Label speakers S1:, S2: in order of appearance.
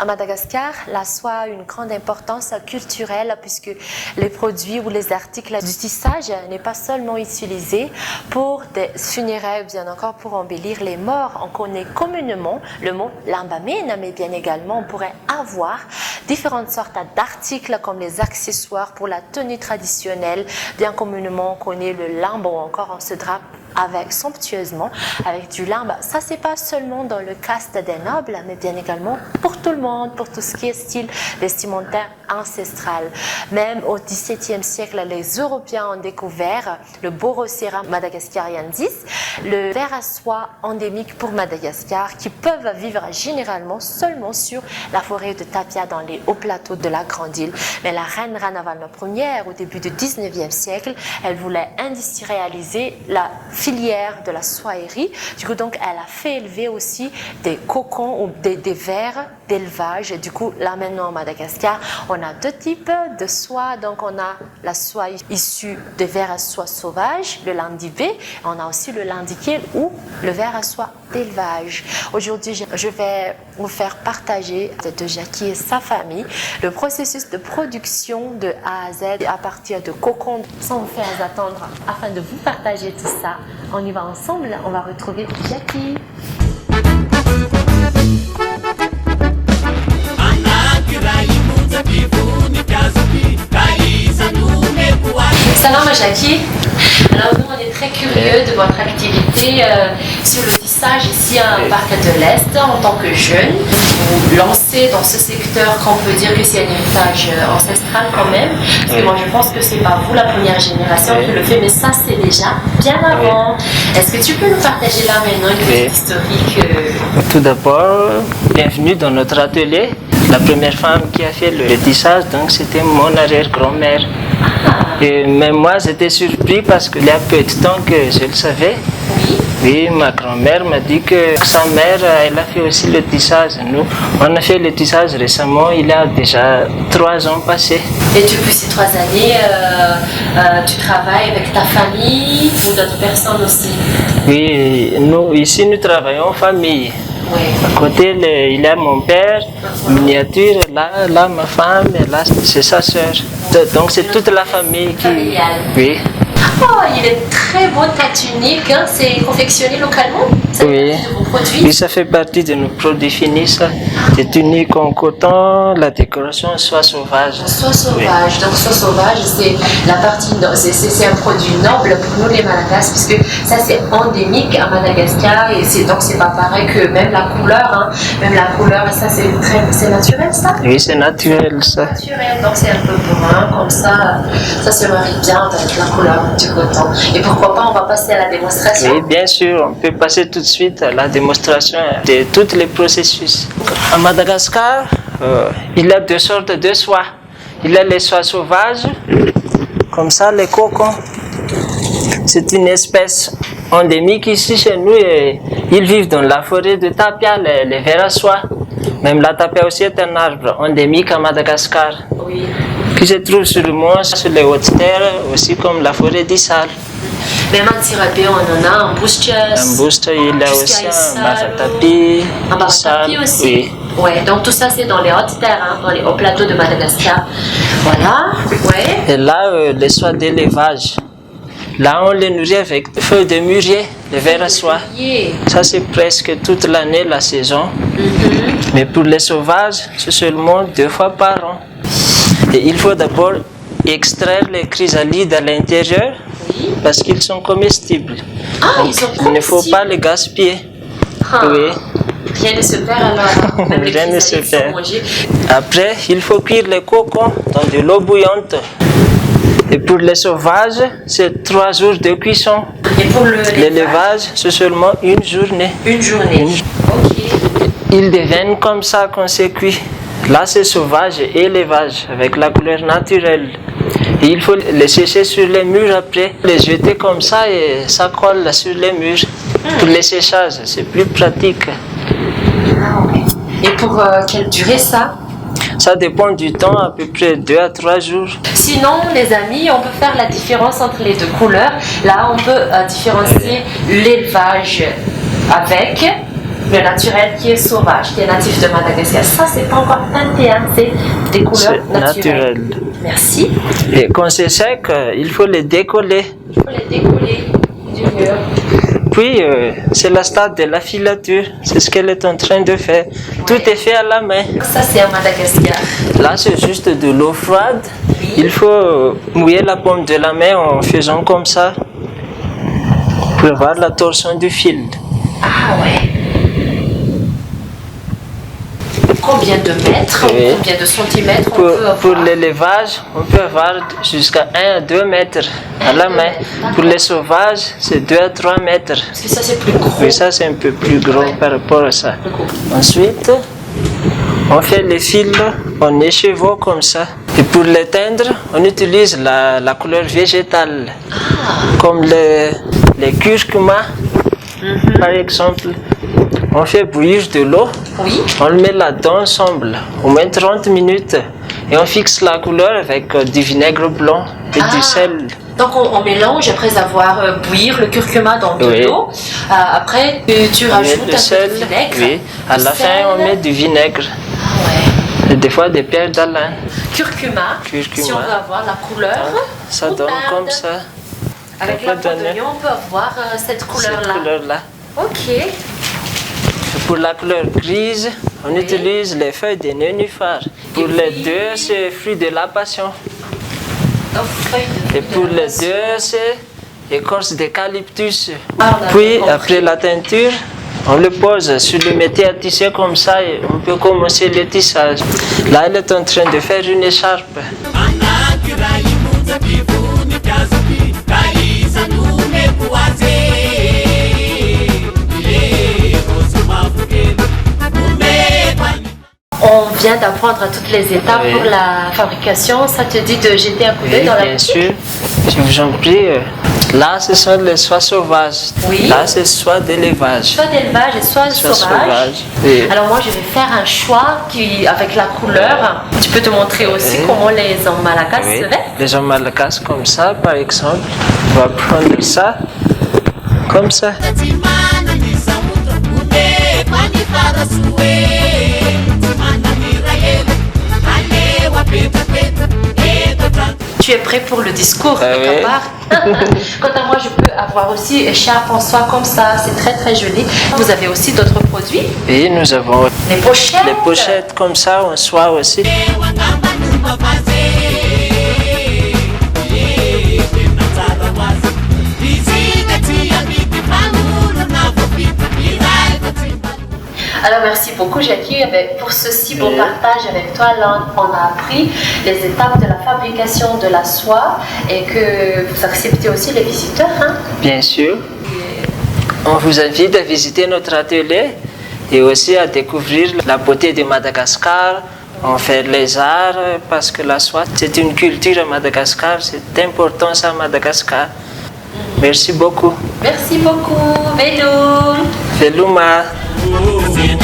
S1: À Madagascar, la soie a une grande importance culturelle puisque les produits ou les articles du tissage n'est pas seulement utilisé pour des funérailles ou bien encore pour embellir les morts. On connaît communément le mot lambamine, mais bien également on pourrait avoir différentes sortes d'articles comme les accessoires pour la tenue traditionnelle. Bien communément on connaît le lambe ou encore on se drape avec somptueusement avec du lambe. Ça c'est pas seulement dans le caste des nobles, mais bien également pour tout le monde, pour tout ce qui est style vestimentaire ancestral. Même au XVIIe siècle, les Européens ont découvert le Borosera madagascariensis, le ver à soie endémique pour Madagascar, qui peuvent vivre généralement seulement sur la forêt de Tapia dans les hauts plateaux de la Grande Île. Mais la reine Ranavalna Ier, au début du XIXe siècle, elle voulait industrialiser la filière de la soierie. Du coup, donc, elle a fait élever aussi des cocons ou des vers d'élevage. Du coup, là maintenant, à Madagascar, on a deux types de soie. Donc, on a la soie issue de vers à soie sauvage, le landibé. On a aussi le landiquet ou le ver à soie d'élevage. Aujourd'hui, je vais vous faire partager de Jackie et sa famille le processus de production de A à Z à partir de cocons. Sans vous faire attendre, afin de vous partager tout ça, on y va ensemble. On va retrouver Jackie. Salam Jackie. Alors nous on est très curieux de votre activité sur le tissage ici à Parc de l'Est en tant que jeune. Vous lancez dans ce secteur qu'on peut dire que c'est un héritage ancestral quand même. Parce que moi je pense que c'est pas vous la première génération qui le fait, mais ça c'est déjà bien avant. Est-ce que tu peux nous partager là maintenant une petite historique
S2: Tout d'abord, bienvenue dans notre atelier. La première femme qui a fait le tissage, donc c'était mon arrière-grand-mère. Et même moi, j'étais surpris parce qu'il y a peu de temps que je le savais. Oui, ma grand-mère m'a dit que sa mère, elle a fait aussi le tissage. Nous, on a fait le tissage récemment, il y a déjà 3 ans passés.
S1: Et depuis ces 3 années, tu travailles avec ta famille ou d'autres personnes aussi?
S2: Oui, nous, ici, nous travaillons en famille.
S1: Oui.
S2: À côté, il y a mon père, miniature, là ma femme, et là, c'est sa soeur. Donc, c'est toute la famille qui...
S1: Familiale.
S2: Oui.
S1: Oh, il est très beau ta tunique, hein? C'est confectionné localement? Ça
S2: Oui.
S1: fait partie de vos produits?
S2: Oui, ça fait partie de nos produits finis, ça. Des tuniques en coton, la décoration soie sauvage.
S1: Soie sauvage, donc soie sauvage, c'est la partie, c'est un produit noble pour nous les Malagasy, puisque ça c'est endémique à Madagascar et donc c'est pas pareil que même la couleur, hein, même la couleur, ça c'est naturel ça?
S2: Oui, c'est naturel ça.
S1: Naturel, donc c'est un peu brun comme ça se marie bien avec la couleur du coton. Et pourquoi pas, on va passer à la démonstration?
S2: Oui, bien sûr, on peut passer tout de suite à la démonstration de tous les processus. À Madagascar, il y a 2 sortes de soie. Il y a les soies sauvages, comme ça, les cocons. C'est une espèce endémique ici chez nous et ils vivent dans la forêt de Tapia, les vers à soie. Même la tapia aussi est un arbre endémique à Madagascar.
S1: Oui.
S2: Qui se trouve sur le mont, sur les hautes terres, aussi comme la forêt d'Issal.
S1: Même en Tirabé, on en a en Boustchas.
S2: En Boustchas, il y a aussi un Bazatapi.
S1: Un Bazatapi aussi.
S2: Oui.
S1: Ouais, donc tout ça c'est dans les hautes terres, hein, dans les hauts plateaux de Madagascar. Voilà, ouais.
S2: Et là, les soies d'élevage. Là, on les nourrit avec des feuilles de mûrier, les vers à soie. Ça, c'est presque toute l'année, la saison. Mais pour les sauvages, c'est seulement 2 fois par an. Et il faut d'abord extraire les chrysalides à l'intérieur parce qu'ils sont comestibles.
S1: Ah,
S2: donc,
S1: ils sont comestibles.
S2: il ne faut pas les gaspiller.
S1: Ah.
S2: Oui.
S1: Rien ne se perd alors. Même les
S2: Rien ne se
S1: chrysalides sont
S2: perd.
S1: mangés.
S2: Après, il faut cuire les cocons dans de l'eau bouillante. Et pour les sauvages, c'est 3 jours de cuisson.
S1: Et pour
S2: l'élevage, c'est seulement 1 journée.
S1: Une journée. Ok.
S2: Ils deviennent comme ça quand c'est cuit. Là, c'est sauvage et élevage avec la couleur naturelle. Et il faut les sécher sur les murs après, les jeter comme ça et ça colle sur les murs. Pour les séchages, c'est plus pratique.
S1: Ah, okay. Et pour quelle durée ça?
S2: Ça dépend du temps, à peu près 2 à 3 jours.
S1: Sinon, les amis, on peut faire la différence entre les 2 couleurs. Là, on peut différencier l'élevage avec le naturel qui est sauvage, qui est natif de Madagascar. Ça, c'est pas encore teinté, hein, c'est des couleurs
S2: C'est
S1: naturelles.
S2: naturel.
S1: Merci.
S2: Et quand c'est sec, il faut les décoller.
S1: Il faut les décoller du mur.
S2: Puis, c'est la stade de la filature. C'est ce qu'elle est en train de faire. Tout est fait à la main.
S1: Ça, c'est à Madagascar.
S2: Là, c'est juste de l'eau froide.
S1: Oui.
S2: Il faut mouiller la paume de la main en faisant comme ça pour voir la torsion du fil.
S1: Ah ouais. Combien de mètres,
S2: Oui.
S1: combien de centimètres on
S2: Pour,
S1: peut avoir?
S2: pour l'élevage, on peut avoir jusqu'à 1 à 2 mètres à la main. Pour les sauvages, c'est 2 à 3 mètres.
S1: Parce que ça, c'est plus gros.
S2: Oui, ça c'est un peu plus gros par rapport à ça. Ensuite, on fait les fils en écheveau comme ça. Et pour les teindre, on utilise la couleur végétale, comme les curcuma, par exemple. On fait bouillir de l'eau,
S1: Oui.
S2: on le met là-dedans ensemble, au moins 30 minutes, et on fixe la couleur avec du vinaigre blanc et du sel.
S1: Donc on mélange après avoir bouillir le curcuma dans de
S2: Oui.
S1: l'eau. Après tu
S2: On met
S1: rajoutes
S2: du
S1: un
S2: sel,
S1: peu de vinaigre.
S2: oui. À
S1: Du
S2: la fin,
S1: sel.
S2: on met du vinaigre,
S1: Ah ouais.
S2: et des fois des pierres d'Alain.
S1: Curcuma.
S2: Curcuma.
S1: Si on veut avoir la couleur.
S2: Ça donne
S1: moutarde.
S2: comme ça.
S1: Avec
S2: On
S1: la
S2: peut
S1: peau
S2: donner
S1: d'oignon, on peut avoir cette couleur-là.
S2: cette couleur-là.
S1: Ok.
S2: Et pour la couleur grise, on utilise les feuilles de nénuphar. Pour
S1: Et
S2: les
S1: puis-
S2: deux, c'est fruit de la passion.
S1: Donc, feuille de-
S2: Et pour les deux, c'est écorce d'eucalyptus.
S1: Ah, on a
S2: Puis,
S1: bien compris.
S2: après la teinture, on le pose sur le métier à tisser comme ça et on peut commencer le tissage. Là, elle est en train de faire une écharpe.
S1: On vient d'apprendre à toutes les étapes
S2: Oui.
S1: pour la fabrication. Ça te dit de jeter un coup d'œil
S2: Oui,
S1: dans la
S2: bien
S1: boutique?
S2: sûr. Je vous en prie. Là, ce sont les soies sauvages.
S1: Oui.
S2: Là, c'est soie d'élevage.
S1: Soit d'élevage et soit
S2: Soit
S1: sauvage.
S2: sauvage, oui.
S1: Alors moi je vais faire un choix qui, avec la couleur. Tu peux te montrer aussi
S2: Oui.
S1: comment les hommes malagasy
S2: Oui.
S1: se vêtent.
S2: Les gens malagasy comme ça, par exemple. On va prendre ça, comme ça.
S1: Tu es prêt pour le discours
S2: Ah
S1: quelque
S2: oui.
S1: part. Quant à moi, je peux avoir aussi écharpe en soie comme ça. C'est très très joli. Vous avez aussi d'autres produits.
S2: Et nous avons
S1: Les pochettes.
S2: les pochettes comme ça en soie aussi.
S1: Alors merci beaucoup Jackie pour ce si beau
S2: Oui.
S1: partage avec toi. Là, on a appris les étapes de la fabrication de la soie et que vous acceptez aussi les visiteurs. Hein?
S2: Bien sûr. On vous invite à visiter notre atelier et aussi à découvrir la beauté de Madagascar. On fait les arts parce que la soie, c'est une culture à Madagascar, c'est important ça à Madagascar. Merci beaucoup.
S1: Merci beaucoup. Velum.
S2: Veluma.
S3: Você